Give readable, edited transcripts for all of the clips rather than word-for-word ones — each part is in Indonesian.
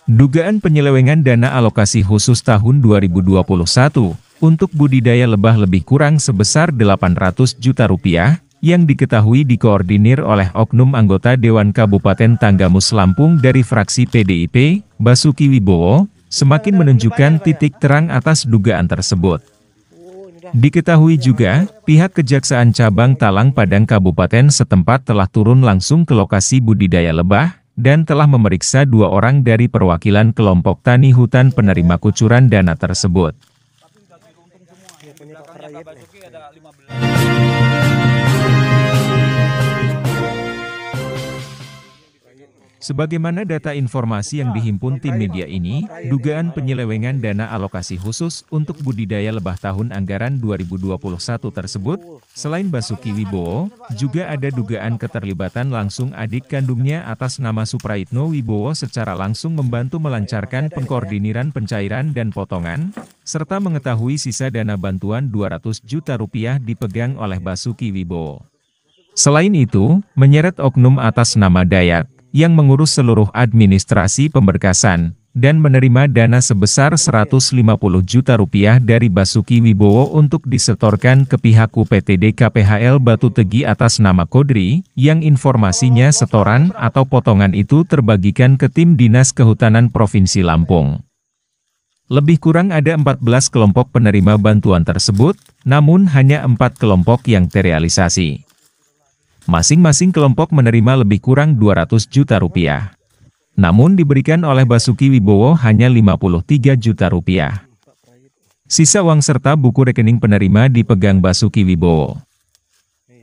Dugaan penyelewengan dana alokasi khusus tahun 2021 untuk budidaya lebah lebih kurang sebesar 800 juta rupiah, yang diketahui dikoordinir oleh oknum anggota Dewan Kabupaten Tanggamus Lampung dari fraksi PDIP, Basuki Wibowo, semakin menunjukkan titik terang atas dugaan tersebut. Diketahui juga, pihak Kejaksaan Cabang Talang Padang Kabupaten setempat telah turun langsung ke lokasi budidaya lebah, dan telah memeriksa 2 orang dari perwakilan kelompok tani hutan penerima kucuran dana tersebut. Sebagaimana data informasi yang dihimpun tim media ini, dugaan penyelewengan dana alokasi khusus untuk budidaya lebah tahun anggaran 2021 tersebut, selain Basuki Wibowo, juga ada dugaan keterlibatan langsung adik kandungnya atas nama Supraitno Wibowo secara langsung membantu melancarkan pengkoordiniran pencairan dan potongan, serta mengetahui sisa dana bantuan 200 juta rupiah dipegang oleh Basuki Wibowo. Selain itu, menyeret oknum atas nama Dayat, yang mengurus seluruh administrasi pemberkasan, dan menerima dana sebesar 150 juta rupiah dari Basuki Wibowo untuk disetorkan ke pihak UPTD KPHL Batu Tegi atas nama Kodri, yang informasinya setoran atau potongan itu terbagikan ke tim Dinas Kehutanan Provinsi Lampung. Lebih kurang ada 14 kelompok penerima bantuan tersebut, namun hanya 4 kelompok yang terrealisasi. Masing-masing kelompok menerima lebih kurang 200 juta rupiah. Namun diberikan oleh Basuki Wibowo hanya 53 juta rupiah. Sisa uang serta buku rekening penerima dipegang Basuki Wibowo.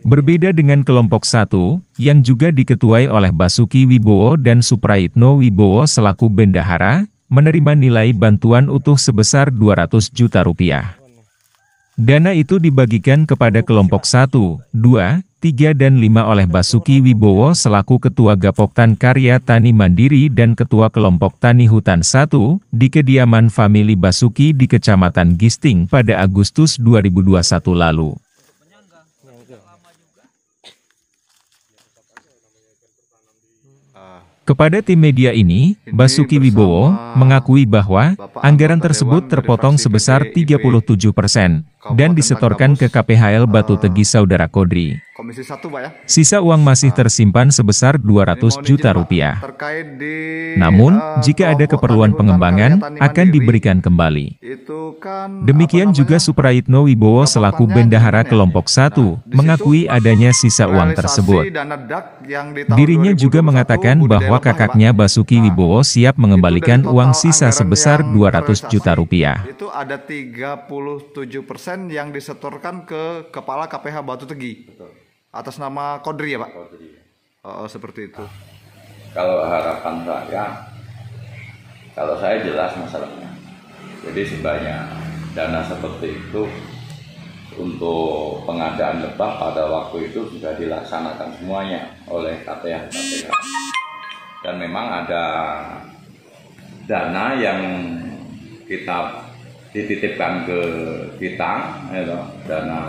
Berbeda dengan kelompok 1, yang juga diketuai oleh Basuki Wibowo dan Supraitno Wibowo selaku bendahara, menerima nilai bantuan utuh sebesar 200 juta rupiah. Dana itu dibagikan kepada kelompok 1, 2, 3 dan 5 oleh Basuki Wibowo selaku Ketua Gapoktan Karya Tani Mandiri dan Ketua Kelompok Tani Hutan 1, di kediaman famili Basuki di Kecamatan Gisting pada Agustus 2021 lalu. Kepada tim media ini, Basuki Wibowo mengakui bahwa anggaran tersebut terpotong sebesar 37% dan disetorkan ke KPHL Batu Tegi Saudara Kodri. Sisa uang masih tersimpan sebesar 200 juta rupiah. Namun, jika ada keperluan pengembangan, akan diberikan kembali. Demikian juga Supraitno Wibowo selaku bendahara kelompok 1, mengakui adanya sisa uang tersebut. Dirinya juga mengatakan bahwa kakaknya Basuki Wibowo siap mengembalikan uang sisa sebesar 200 juta rupiah. Itu ada 37% yang disetorkan ke Kepala KPH Batu Tegi. Atas nama Kodri ya Pak? Kodri. Oh, seperti itu. Kalau harapan saya jelas masalahnya. Jadi sebanyak dana seperti itu untuk pengadaan lebah pada waktu itu sudah dilaksanakan semuanya oleh KPH. Dan memang ada dana yang kita dititipkan ke kita, dana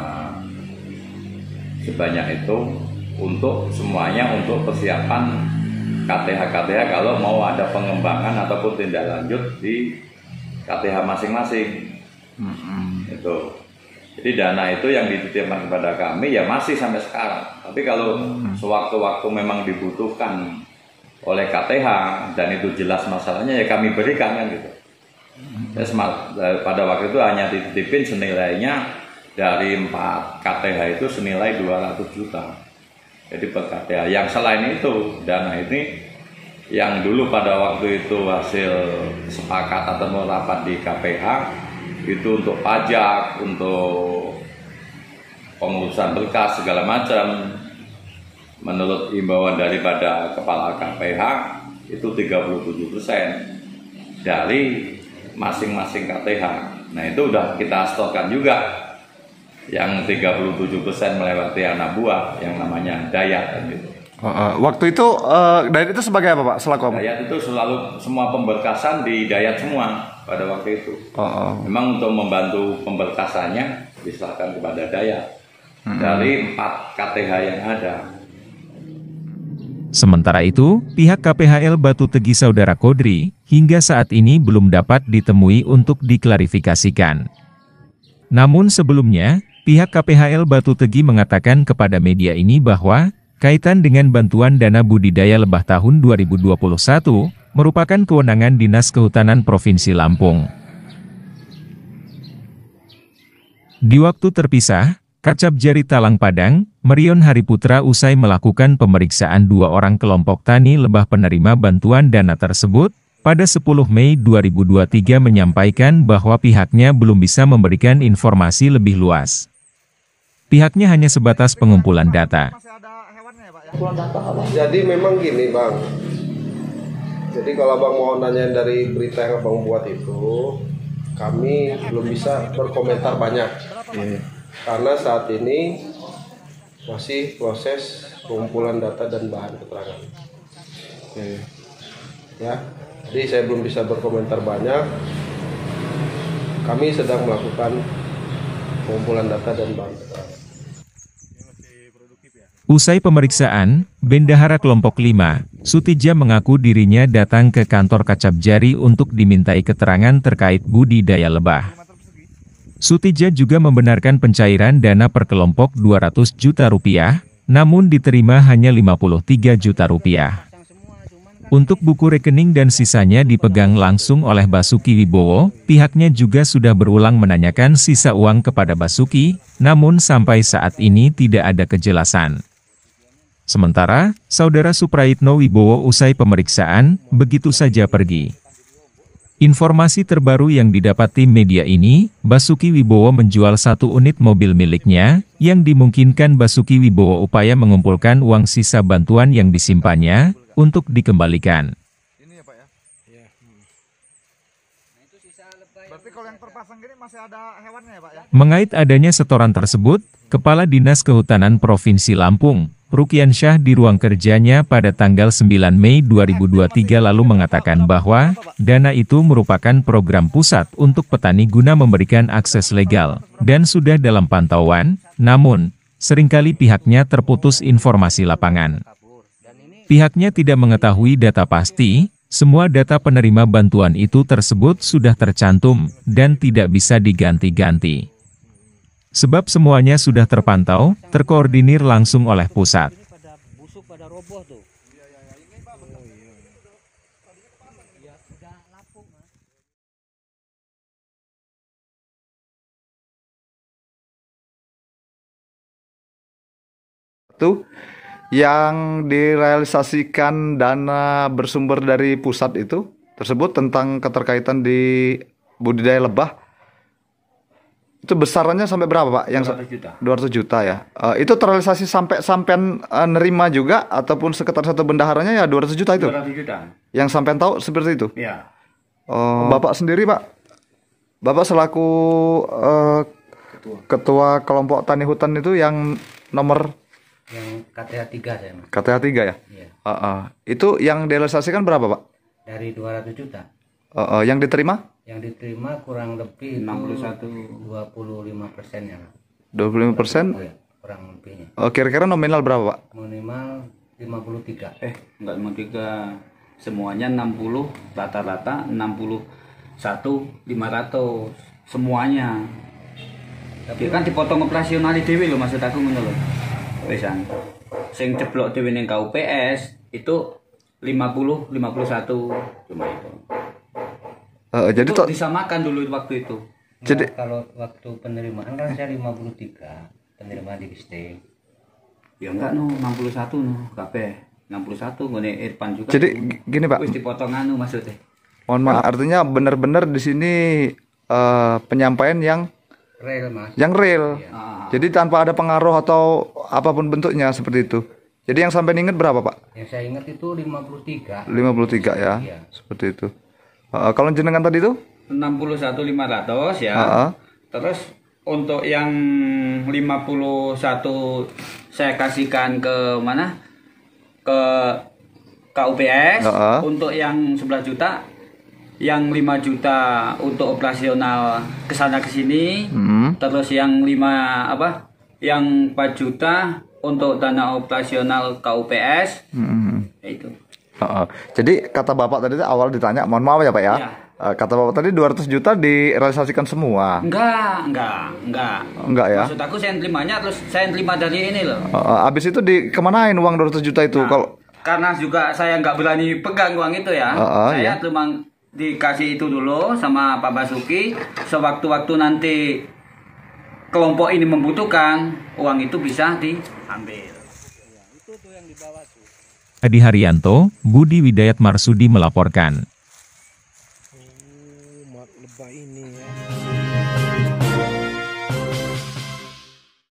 sebanyak itu untuk semuanya untuk persiapan KTH kalau mau ada pengembangan ataupun tindak lanjut di KTH masing-masing. Itu. Jadi dana itu yang dititipkan kepada kami ya masih sampai sekarang. Tapi kalau sewaktu-waktu memang dibutuhkan oleh KTH dan itu jelas masalahnya ya kami berikan kan gitu. Pada waktu itu hanya dititipin senilainya dari 4 KTH itu senilai 200 juta. Jadi per KTH. Yang selain itu, dana ini yang dulu pada waktu itu hasil sepakat atau rapat di KPH, itu untuk pajak, untuk pengurusan berkas segala macam. Menurut imbauan daripada Kepala KPH, itu 37% dari masing-masing KTH. Nah itu udah kita setorkan juga. Yang 37% melewati anak buah yang namanya Dayat kan gitu. Waktu itu Dayat itu sebagai apa Pak? Selaku apa? Dayat itu selalu semua pemberkasan di Dayat semua pada waktu itu. Memang untuk membantu pemberkasannya diserahkan kepada Dayat dari 4 KTH yang ada. Sementara itu, pihak KPHL Batu Tegi Saudara Kodri, hingga saat ini belum dapat ditemui untuk diklarifikasikan. Namun sebelumnya, pihak KPHL Batu Tegi mengatakan kepada media ini bahwa, kaitan dengan bantuan dana budidaya lebah tahun 2021, merupakan kewenangan Dinas Kehutanan Provinsi Lampung. Di waktu terpisah, Kacap Jari Talang Padang, Merion Hariputra usai melakukan pemeriksaan 2 orang kelompok tani lebah penerima bantuan dana tersebut, pada 10 Mei 2023 menyampaikan bahwa pihaknya belum bisa memberikan informasi lebih luas. Pihaknya hanya sebatas pengumpulan data. Jadi memang gini Bang, jadi kalau Bang mau nanyain dari berita yang Abang buat itu, kami belum bisa berkomentar banyak. Karena saat ini masih proses pengumpulan data dan bahan keterangan. Ya, jadi saya belum bisa berkomentar banyak. Kami sedang melakukan pengumpulan data dan bahan keterangan. Usai pemeriksaan, Bendahara Kelompok 5, Sutija mengaku dirinya datang ke kantor Kacap Jari untuk dimintai keterangan terkait budidaya lebah. Sutija juga membenarkan pencairan dana per kelompok 200 juta rupiah, namun diterima hanya 53 juta rupiah. Untuk buku rekening dan sisanya dipegang langsung oleh Basuki Wibowo, pihaknya juga sudah berulang menanyakan sisa uang kepada Basuki, namun sampai saat ini tidak ada kejelasan. Sementara, Saudara Suprayitno Wibowo usai pemeriksaan, begitu saja pergi. Informasi terbaru yang didapat tim media ini, Basuki Wibowo menjual 1 unit mobil miliknya, yang dimungkinkan Basuki Wibowo upaya mengumpulkan uang sisa bantuan yang disimpannya, untuk dikembalikan. Ini ya Pak ya? Iya. Berarti kalau yang terpasang gini masih ada hewannya ya Pak ya? Mengait adanya setoran tersebut, Kepala Dinas Kehutanan Provinsi Lampung, Rukiansyah di ruang kerjanya pada tanggal 9 Mei 2023 lalu mengatakan bahwa, dana itu merupakan program pusat untuk petani guna memberikan akses legal, dan sudah dalam pantauan, namun, seringkali pihaknya terputus informasi lapangan. Pihaknya tidak mengetahui data pasti, semua data penerima bantuan itu tersebut sudah tercantum, dan tidak bisa diganti-ganti. Sebab semuanya sudah terpantau, terkoordinir langsung oleh pusat. Itu yang direalisasikan dana bersumber dari pusat itu tersebut tentang keterkaitan di budidaya lebah. Itu besarannya sampai berapa Pak? Yang 200 juta ya. Itu terrealisasi sampai nerima juga ataupun sekitar satu bendaharanya ya 200 juta itu? 200 juta. Yang sampai tahu seperti itu? Iya. Bapak sendiri Pak? Bapak selaku ketua kelompok tani hutan itu yang nomor? Yang KTA 3 saya Mas. KTA 3 ya? Iya. Itu yang direalisasikan berapa Pak? Dari 200 juta. Yang diterima? Yang diterima kurang lebih 25% ya. 25%? Oh ya, kurang lebihnya. Kira-kira nominal berapa Pak? Minimal 53. Enggak 53. Semuanya 60, rata-rata 61.500 semuanya. Tapi kan dipotong operasional dhewe lho maksud aku ngono lho. Wisan. Sing jeblok dhewe ning KUPS itu 50, 51 cuma itu. Jadi itu disamakan dulu waktu itu. Jadi kalau waktu penerimaan kan saya 53 penerimaan di Bistek. Ya enggak 61 kabeh. 61 ngene Irfan juga. Jadi gini Pak. Wis dipotong maksudnya. Mohon maaf, artinya benar-benar di sini penyampaian yang Real Mas. Yang real. Ya. Jadi tanpa ada pengaruh atau apapun bentuknya seperti itu. Jadi yang sampai ingat berapa Pak? Yang saya ingat itu 53. 53 ya. Iya. Seperti itu. Kalau jenengan tadi itu? 61.500 ya. Terus untuk yang 51 saya kasihkan ke mana? Ke KUPS. Untuk yang 11 juta, yang 5 juta untuk operasional kesana kesini. Terus yang 5 apa? Yang 4 juta untuk dana operasional KUPS. Ya itu. Jadi kata Bapak tadi awal ditanya, mohon maaf ya Pak ya. Ya. Kata Bapak tadi 200 juta direalisasikan semua. Enggak. Enggak ya. Maksud aku saya terimanya terus saya terima dari ini loh. Habis itu kemanain uang 200 juta itu? Kalau Karena juga saya nggak berani pegang uang itu ya. Saya cuma dikasih itu dulu sama Pak Basuki. Sewaktu-waktu nanti kelompok ini membutuhkan, uang itu bisa diambil. Adi Haryanto, Budi Widayat Marsudi melaporkan.